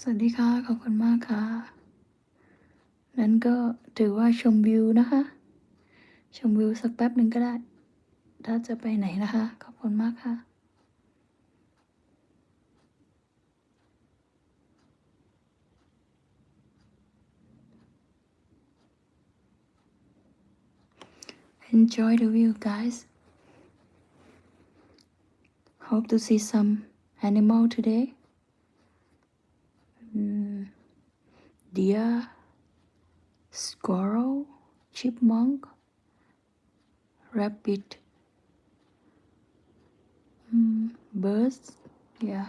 สวัสดีค่ะ ขอบคุณมากค่ะ นั้นก็ถือว่าชมวิวนะคะ ชมวิวสักแป๊บหนึ่งก็ได้ ถ้าจะไปไหนนะคะ ขอบคุณมากค่ะ Enjoy the view, guys. Hope to see some animal today. Deer, squirrel, chipmunk, rabbit, birds. Yeah.